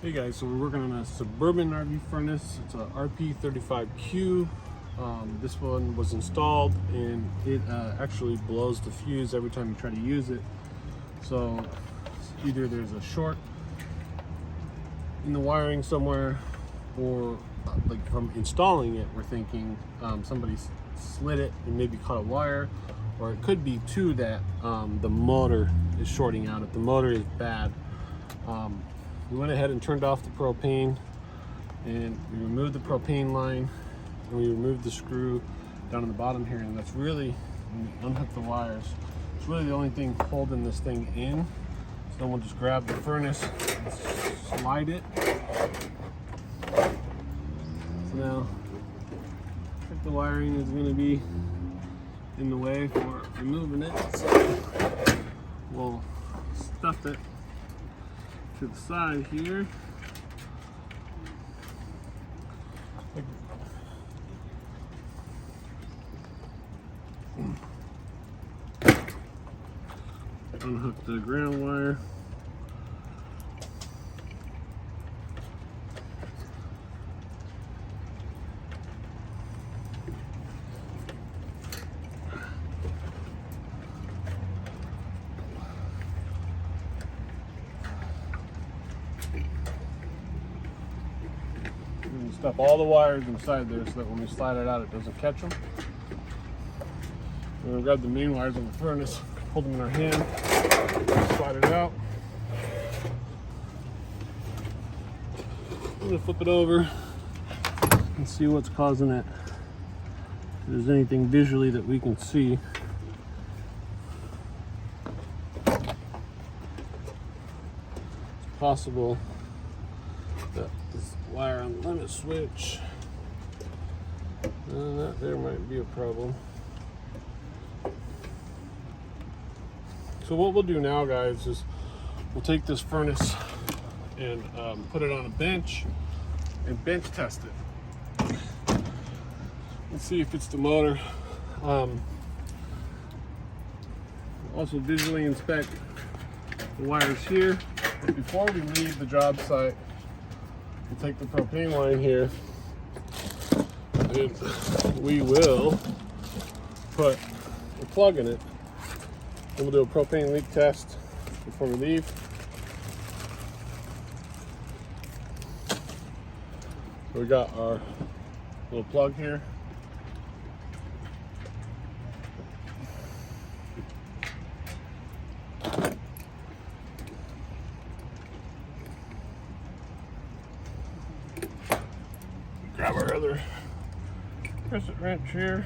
Hey guys, so we're working on a Suburban RV furnace. It's a RP35Q. This one was installed and it actually blows the fuse every time you try to use it. So either there's a short in the wiring somewhere, or like from installing it, we're thinking somebody slid it and maybe cut a wire, or it could be too that the motor is shorting out. If the motor is bad, we went ahead and turned off the propane, and we removed the propane line, and we removed the screw down on the bottom here, and that's really, when you unhook the wires, it's really the only thing holding this thing in. So then we'll just grab the furnace and slide it. So now I think the wiring is going to be in the way for removing it, so we'll stuff it to the side here. Unhook the ground wire. Stuff all the wires inside there so that when we slide it out, it doesn't catch them. We're going to grab the main wires on the furnace, hold them in our hand, slide it out. I'm going to flip it over and see what's causing it. If there's anything visually that we can see. It's possible that this wire on the limit switch, that there might be a problem. So what we'll do now, guys, is we'll take this furnace and put it on a bench and bench test it. Let's see if it's the motor. Also visually inspect the wires here. But before we leave the job site, we'll take the propane line here and we will put a plug in it, and we'll do a propane leak test before we leave. So we got our little plug here. Grab our other crescent wrench here.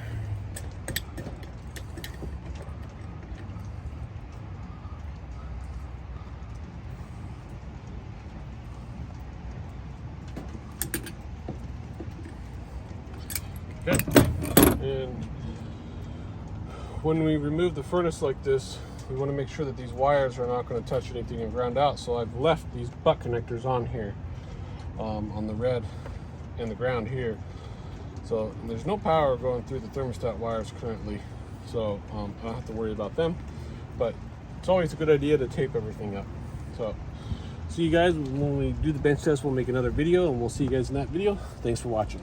Okay. And when we remove the furnace like this, we want to make sure that these wires are not going to touch anything and ground out. So I've left these butt connectors on here, on the red and the ground here. So there's no power going through the thermostat wires currently, so I don't have to worry about them. But it's always a good idea to tape everything up. So see you guys when we do the bench test. We'll make another video, and we'll see you guys in that video. Thanks for watching.